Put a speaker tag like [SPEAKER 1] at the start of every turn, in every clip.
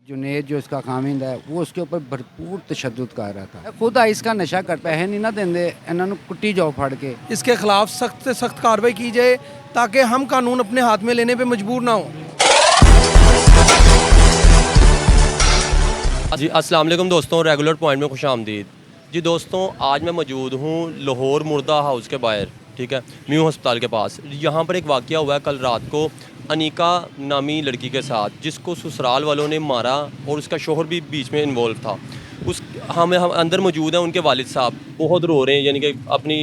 [SPEAKER 1] जुनेद जो इसका खामिंद है वो उसके ऊपर भरपूर तशद्दुद कर रहा था। खुद आइस का नशा कर पैसे नहीं ना देंदे, इन्होंने कुट्टी जाओ फड़ के।
[SPEAKER 2] इसके खिलाफ सख्त से सख्त कार्रवाई की जाए ताकि हम कानून अपने हाथ में लेने पे मजबूर ना हो।
[SPEAKER 3] जी अस्सलाम वालेकुम दोस्तों, रेगुलर पॉइंट में खुश आमदीद। जी दोस्तों, आज मैं मौजूद हूँ लाहौर मुर्दा हाउस के बाहर, ठीक है, म्यू अस्पताल के पास। यहाँ पर एक वाक़या हुआ है कल रात को अनीका नामी लड़की के साथ, जिसको ससुराल वालों ने मारा और उसका शोहर भी बीच में इन्वॉल्व था। हम अंदर मौजूद हैं, उनके वालिद साहब बहुत रो रहे हैं, यानी कि अपनी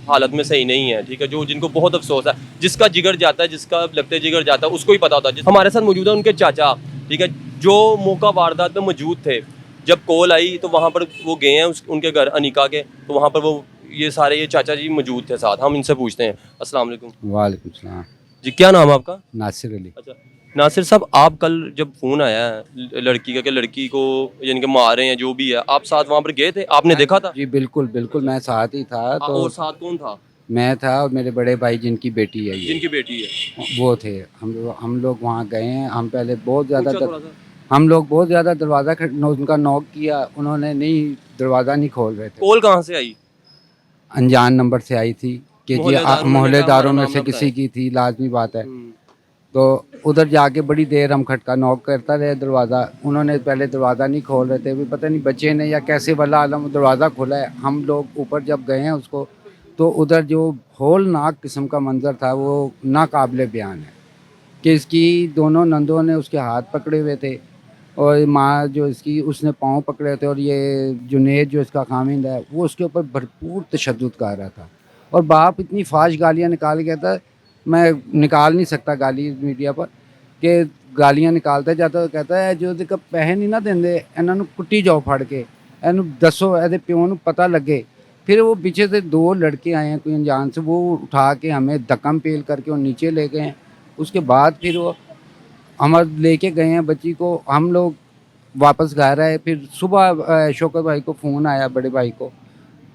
[SPEAKER 3] हालत में सही नहीं है, ठीक है, जिनको बहुत अफसोस है। जिसका जिगर जाता है, जिसका लगते जिगर जाता है, उसको ही पता होता है। हमारे साथ मौजूद है उनके चाचा, ठीक है, जो मौका वारदात में मौजूद थे। जब कॉल आई तो वहाँ पर वो गए हैं उनके घर अनीका के, तो वहाँ पर वो ये चाचा जी मौजूद थे साथ। हम इनसे पूछते हैं। अस्सलाम वालेकुम।
[SPEAKER 1] वालेकुम सलाम।
[SPEAKER 3] जी, क्या नाम है आपका?
[SPEAKER 1] नासिर अली।
[SPEAKER 3] अच्छा, नासिर साहब, आप कल जब फ़ोन आया है लड़की का कि लड़की को यानी कि मार रहे हैं, जो भी है, आप साथ वहाँ पर गए थे? आपने देखा था?
[SPEAKER 1] जी बिल्कुल बिल्कुल, मैं साथ ही था। तो
[SPEAKER 3] और साथ कौन था?
[SPEAKER 1] मैं था और मेरे बड़े भाई जिनकी बेटी है ये,
[SPEAKER 3] जिनकी बेटी है?
[SPEAKER 1] वो थे। हम लोग वहाँ गए हैं। हम पहले बहुत ज़्यादा
[SPEAKER 3] पूछा थोड़ा सा।
[SPEAKER 1] हम लोग बहुत ज़्यादा दरवाज़ा उनका नॉक किया, उन्होंने नहीं, दरवाज़ा नहीं खोल रहे थे।
[SPEAKER 3] कॉल कहाँ से आई?
[SPEAKER 1] अनजान नंबर से आई थी कि जी
[SPEAKER 3] मोहल्लेदारों ने
[SPEAKER 1] मोहल्लेदारों में
[SPEAKER 3] नाम
[SPEAKER 1] से
[SPEAKER 3] ना
[SPEAKER 1] किसी
[SPEAKER 3] बताया।
[SPEAKER 1] की थी, लाजमी बात है।
[SPEAKER 3] हम्म।
[SPEAKER 1] तो उधर जाके बड़ी देर हम खटका नॉक करता रहे दरवाज़ा। उन्होंने पहले दरवाज़ा नहीं खोल रहे थे, भी पता नहीं बच्चे ने या कैसे वल्लाह आलम दरवाज़ा खोला है। हम लोग ऊपर जब गए हैं उसको, तो उधर जो होलनाक किस्म का मंज़र था वो नाकाबिले बयान है कि इसकी दोनों नंदों ने उसके हाथ पकड़े हुए थे और माँ जो इसकी उसने पाँव पकड़े थे, और ये जुनेद जो इसका खामिंद है वो उसके ऊपर भरपूर तशद्दुद कर रहा था। और बाप इतनी फाश गालियाँ निकाल गया था, मैं निकाल नहीं सकता गाली मीडिया पर, कि गालियाँ निकालता जाता तो कहता है जो तक पैसे नहीं ना देंदे, इन्होंने कुट्टी जाओ फड़ के, इन्हों दसो ए प्यो नूं पता लगे। फिर वो पीछे से दो लड़के आए हैं कोई अनजान से, वो उठा के हमें धक्कम पेल करके वो नीचे ले गए हैं। उसके बाद फिर वो हम लेके गए हैं बच्ची को, हम लोग वापस घर आए। फिर सुबह शौकत भाई को फ़ोन आया, बड़े भाई को,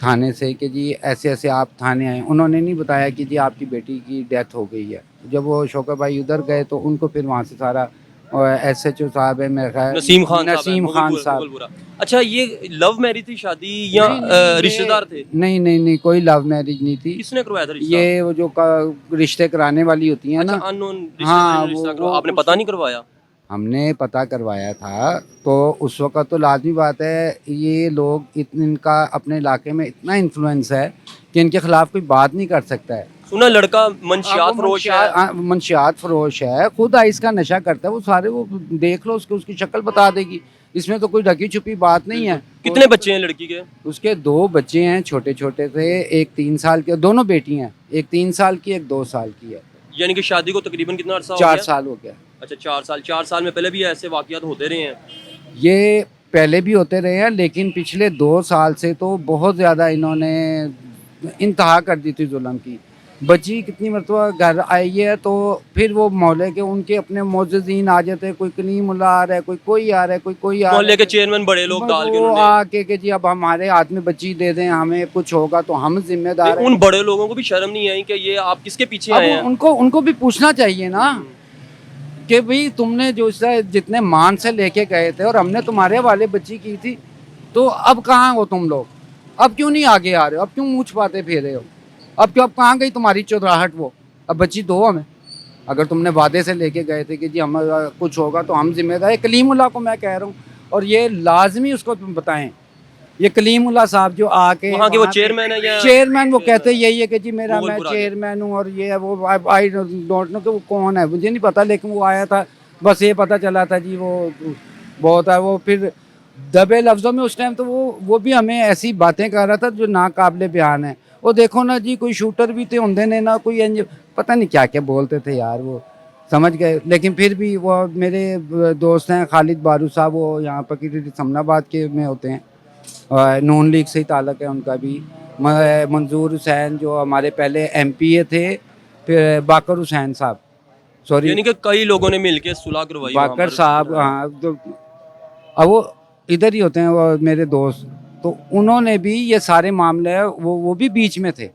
[SPEAKER 1] थाने से, कि जी ऐसे ऐसे आप थाने आए। उन्होंने नहीं बताया कि जी आपकी बेटी की डेथ हो गई है। जब वो शौकत भाई उधर गए तो उनको फिर वहाँ से सारा SHO साहब है मेरा ख्याल,
[SPEAKER 3] नसीम खान साहब है,
[SPEAKER 1] नसीम खान साहब।
[SPEAKER 3] मुगलपुरा। अच्छा, ये लव मैरिज थी शादी या
[SPEAKER 1] नहीं, नहीं,
[SPEAKER 3] रिश्तेदार थे?
[SPEAKER 1] नहीं नहीं नहीं, कोई लव मैरिज नहीं थी।
[SPEAKER 3] किसने करवाया था रिश्ता?
[SPEAKER 1] ये वो जो रिश्ते कराने वाली होती है
[SPEAKER 3] अच्छा,
[SPEAKER 1] ना।
[SPEAKER 3] अननोन
[SPEAKER 1] हाँ,
[SPEAKER 3] रिश्ता
[SPEAKER 1] वो
[SPEAKER 3] आपने पता नहीं करवाया?
[SPEAKER 1] हमने पता करवाया था। तो उस वक़्त तो लाज़मी बात है, ये लोग इनका अपने इलाके में इतना इन्फ्लुएंस है कि इनके ख़िलाफ़ कोई बात नहीं कर सकता है।
[SPEAKER 3] सुना लड़का मंशियात फरोश है।
[SPEAKER 1] मंशियात फ़रोश है, खुद आइस का नशा करता है। वो सारे वो देख लो, उसकी शक्ल बता देगी। इसमें तो कोई ढकी छुपी बात नहीं है।
[SPEAKER 3] कितने बच्चे हैं लड़की के?
[SPEAKER 1] उसके 2 बच्चे हैं, छोटे छोटे थे। एक 3 साल के, दोनों बेटी हैं, एक 3 साल की, एक 2 साल की है।
[SPEAKER 3] यानी कि शादी को तकरीबन कितना अरसा हो
[SPEAKER 1] 4
[SPEAKER 3] गया?
[SPEAKER 1] साल हो गया।
[SPEAKER 3] अच्छा, 4 साल में पहले भी ऐसे वाकयात होते रहे हैं?
[SPEAKER 1] ये पहले भी होते रहे हैं, लेकिन पिछले 2 साल से तो बहुत ज़्यादा इन्होंने इंतहा कर दी थी जुल्म की। बच्ची कितनी मरतबा घर आई है तो फिर वो मोहल्ले के उनके अपने मोअज़्ज़िज़ीन आ जाते हैं, कोई कलीमुल्लाह आ रहा है, कोई आ रहा है, कोई आ रहा है।
[SPEAKER 3] मोहल्ले के चेयरमैन बड़े लोग डाल के
[SPEAKER 1] वो
[SPEAKER 3] उन्होंने
[SPEAKER 1] आके कि जी अब हमारे हाथ में बच्ची दे दें, हमें कुछ होगा तो हम जिम्मेदार हैं।
[SPEAKER 3] उन बड़े लोगों को भी शर्म नहीं आई कि ये आप किसके पीछे आए हैं?
[SPEAKER 1] अब उनको भी पूछना चाहिए ना कि भाई तुमने जो जितने मान से लेके गए थे और हमने तुम्हारे वाले बच्ची की थी, तो अब कहाँ हो तुम लोग? अब क्यों नहीं आगे आ रहे हो? अब क्यों मूंछ पाते फेर रहे हो? अब कहाँ गई तुम्हारी चौधराहट? वो अब बच्ची दो हमें। अगर तुमने वादे से लेके गए थे कि जी हम कुछ होगा तो हम जिम्मेदार। कलीमुल्लाह को मैं कह रहा हूँ, और ये लाजमी उसको तुम बताएं, ये कलीमुल्लाह साहब जो आके
[SPEAKER 3] वहाँ के वो
[SPEAKER 1] वहाँ
[SPEAKER 3] चेयरमैन है या
[SPEAKER 1] चेयरमैन, वो कहते यही है कि जी मैं
[SPEAKER 3] मुगलपुरा के?
[SPEAKER 1] चेयरमैन हूँ और ये है वो। आई डोंट नो कि वो कौन है, मुझे नहीं पता, लेकिन वो आया था, बस ये पता चला था जी वो बहुत है। वो फिर दबे लफ्ज़ों में उस टाइम तो वो भी हमें ऐसी बातें कर रहा था जो नाकाबिले बयान है। वो देखो ना जी, कोई शूटर भी थे होंगे ने ना, कोई पता नहीं क्या क्या बोलते थे यार, वो समझ गए। लेकिन फिर भी वो मेरे दोस्त हैं खालिद बारू साहब, वो यहाँ पर की समनाबाद के में होते हैं, नून लीग से ही ताल्लुक़ है उनका भी। मंजूर हुसैन जो हमारे पहले MPA थे, फिर बाकर हुसैन साहब, सॉरी
[SPEAKER 3] यानी कि कई लोगों ने मिलके सुलह करवाई वहाँ
[SPEAKER 1] बाकर
[SPEAKER 3] पर।
[SPEAKER 1] साहब, हाँ। तो अब वो इधर ही होते हैं वो मेरे दोस्त, तो उन्होंने भी ये सारे मामले वो भी बीच में थे।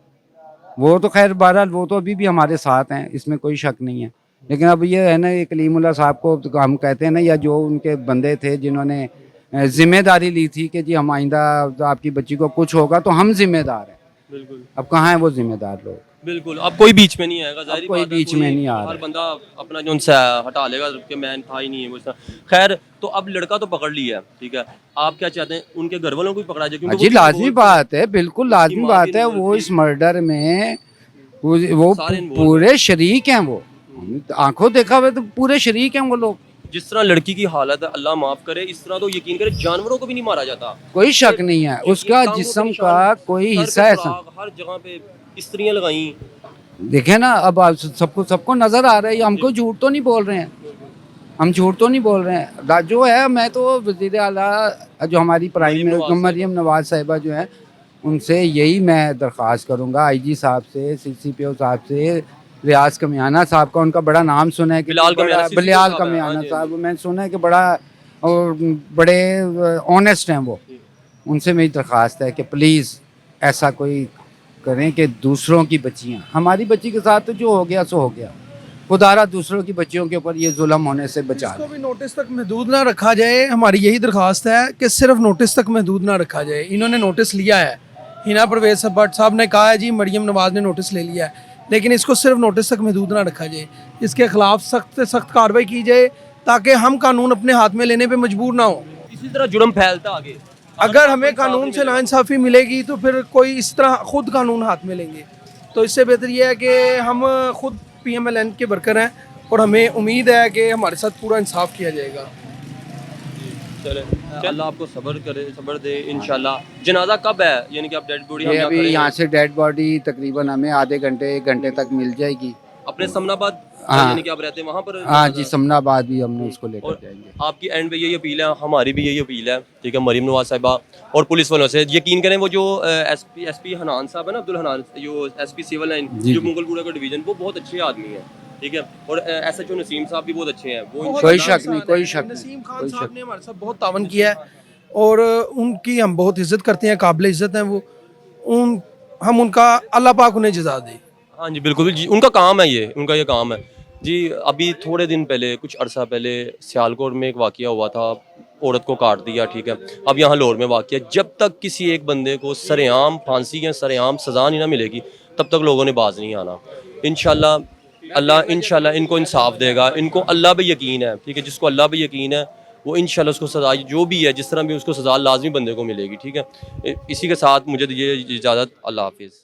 [SPEAKER 1] वो तो खैर बहरहाल वो तो अभी भी हमारे साथ हैं, इसमें कोई शक नहीं है। लेकिन अब ये है ना, ये कलीमुल्लाह साहब को तो हम कहते हैं ना, या जो उनके बंदे थे जिन्होंने जिम्मेदारी ली थी कि जी हम आइंदा आपकी बच्ची को कुछ होगा तो हम जिम्मेदार हैं।
[SPEAKER 3] बिल्कुल
[SPEAKER 1] अब कहाँ हैं वो जिम्मेदार लोग?
[SPEAKER 3] बिल्कुल, अब कोई बीच में नहीं आएगा, ज़ाहिर
[SPEAKER 1] कोई
[SPEAKER 3] बात है,
[SPEAKER 1] बीच में नहीं आ
[SPEAKER 3] हर
[SPEAKER 1] रहा है।
[SPEAKER 3] बंदा अपना जो उनसे हटा लेगा कि मैं था ही नहीं है वो इस तरह। खैर, तो अब लड़का तो पकड़ लिया है, ठीक है, आप क्या चाहते हैं उनके घर वालों को भी पकड़ा जाए? क्योंकि
[SPEAKER 1] जी
[SPEAKER 3] वो भी
[SPEAKER 1] लाजमी
[SPEAKER 3] involved थे,
[SPEAKER 1] बात है, बिल्कुल
[SPEAKER 3] उसकी
[SPEAKER 1] लाजमी
[SPEAKER 3] माँ
[SPEAKER 1] बात
[SPEAKER 3] भी
[SPEAKER 1] है।
[SPEAKER 3] involved
[SPEAKER 1] वो
[SPEAKER 3] थी,
[SPEAKER 1] इस मर्डर में वो
[SPEAKER 3] सारे involved
[SPEAKER 1] पूरे शरीक हैं। वो आंखों देखा हुआ तो पूरे शरीक हैं वो लोग।
[SPEAKER 3] जिस तरह लड़की की हालत है, अल्लाह माफ़ करे, इस तरह तो यकीन करे जानवरों को भी नहीं मारा जाता।
[SPEAKER 1] कोई शक
[SPEAKER 3] ये-
[SPEAKER 1] नहीं है,
[SPEAKER 3] ये
[SPEAKER 1] उसका
[SPEAKER 3] टांगों पे
[SPEAKER 1] जिस्म
[SPEAKER 3] निशान,
[SPEAKER 1] का कोई
[SPEAKER 3] सर
[SPEAKER 1] हिस्सा
[SPEAKER 3] पे
[SPEAKER 1] ऐसा
[SPEAKER 3] सुराख, हर जगह पे स्त्रियां लगाई।
[SPEAKER 1] देखे ना। अब आप सबको सबको नजर आ रहा है, हमको झूठ तो नहीं बोल रहे हैं, हम झूठ तो नहीं बोल रहे हैं। जो है, मैं तो वज़ीर आला जो हमारी प्राइम मरियम नवाज साहिबा जो है, उनसे यही मैं दरख्वास्त करूंगा, आईजी साहब से, सीसीपीओ साहब से, रियाज कमियाना साहब का उनका बड़ा नाम सुना है कि
[SPEAKER 3] बिलाल कमियाना,
[SPEAKER 1] बड़ा
[SPEAKER 3] CCPO
[SPEAKER 1] बिलाल
[SPEAKER 3] साहब है,
[SPEAKER 1] कमियाना
[SPEAKER 3] हाँ जी,
[SPEAKER 1] साहब, मैंने सुना है कि बड़ा और बड़े ऑनेस्ट हैं वो। उनसे मेरी दरख्वास्त है कि प्लीज़ ऐसा कोई करें कि दूसरों की बच्चियां, हमारी बच्ची के साथ तो जो हो गया सो हो गया, खुदारा दूसरों की बच्चियों के ऊपर ये जुल्म होने से बचा
[SPEAKER 2] इसको
[SPEAKER 1] लें।
[SPEAKER 2] भी नोटिस तक महदूद ना रखा जाए। हमारी यही दरख्वास्त है कि सिर्फ नोटिस तक महदूद ना रखा जाए। इन्होंने नोटिस लिया है, हिना परवेज भट्ट साहब ने कहा है जी मरियम नवाज ने नोटिस ले लिया है, लेकिन इसको सिर्फ नोटिस तक महदूद ना रखा जाए। इसके खिलाफ सख्त से सख्त कार्रवाई की जाए ताकि हम कानून अपने हाथ में लेने पे मजबूर ना हो।
[SPEAKER 3] इसी तरह जुर्म फैलता आगे।
[SPEAKER 2] अगर हमें कानून से नाइंसाफ़ी मिलेगी तो फिर कोई इस तरह खुद कानून हाथ में लेंगे, तो इससे बेहतर ये है कि हम खुद PMLN के वर्कर हैं और हमें उम्मीद है कि हमारे साथ पूरा इंसाफ किया जाएगा।
[SPEAKER 3] चले, अल्लाह आपको सब्र करे, सब्र दे इंशाल्लाह। जनाजा कब है, यानी कि आप डेड बॉडी हम
[SPEAKER 1] ये
[SPEAKER 3] यहाँ
[SPEAKER 1] अभी
[SPEAKER 3] करेंगे?
[SPEAKER 1] यहाँ से डेड बॉडी तकरीबन हमें आधे घंटे 1 घंटे तक मिल जाएगी।
[SPEAKER 3] अपने समनाबाद
[SPEAKER 1] हाँ।
[SPEAKER 3] यानी कि आप रहते हैं वहाँ पर?
[SPEAKER 1] हाँ जी, समनाबाद भी हमने उसको लेकर
[SPEAKER 3] और
[SPEAKER 1] जाएंगे।
[SPEAKER 3] आपकी एंड पे यही अपील है, हमारी भी यही अपील है, ठीक है, मरीम नवाज साहिबा और पुलिस वालों से। यकीन करें, वो जो एसपी हनान साहब है ना, अब्दुल हनान, जो एसपी सिविल लाइन
[SPEAKER 1] जी,
[SPEAKER 3] जो
[SPEAKER 1] जी।
[SPEAKER 3] मुगलपुरा का डिवीजन, वो बहुत अच्छे आदमी हैं, ठीक है, और SHO नसीम साहब भी बहुत अच्छे हैं। वो
[SPEAKER 2] बहुत
[SPEAKER 1] कोई
[SPEAKER 2] अच्छा
[SPEAKER 1] शक नहीं,
[SPEAKER 2] इंसान
[SPEAKER 1] कोई
[SPEAKER 2] है।
[SPEAKER 1] शक नहीं,
[SPEAKER 2] नसीम खान
[SPEAKER 1] कोई
[SPEAKER 2] साहब
[SPEAKER 1] शक
[SPEAKER 2] ने हमारे साथ बहुत तावन किया है और उनकी हम बहुत इज्जत करते हैं, काबिल इज्जत हैं वो। हम उनका, अल्लाह पाक उन्हें जज़ा दे।
[SPEAKER 3] हाँ जी, बिल्कुल जी, उनका काम है ये, उनका ये काम है जी। अभी थोड़े दिन पहले, कुछ अरसा पहले सियालकोट में एक वाक़या हुआ था, औरत को काट दिया, ठीक है। अब यहाँ लाहौर में वाक़या, जब तक किसी एक बंदे को सरेआम फांसी या सरेआम सज़ा नहीं ना मिलेगी, तब तक लोगों ने बाज नहीं आना। इंशाल्लाह इनको इंसाफ देगा। इनको अल्लाह पे यकीन है, ठीक है, जिसको अल्लाह पे यकीन है वो इंशाल्लाह उसको सज़ा जो भी है, जिस तरह भी उसको सज़ा लाजमी बंदे को मिलेगी, ठीक है। इसी के साथ मुझे दीजिए इजाज़त, अल्लाह हाफिज़।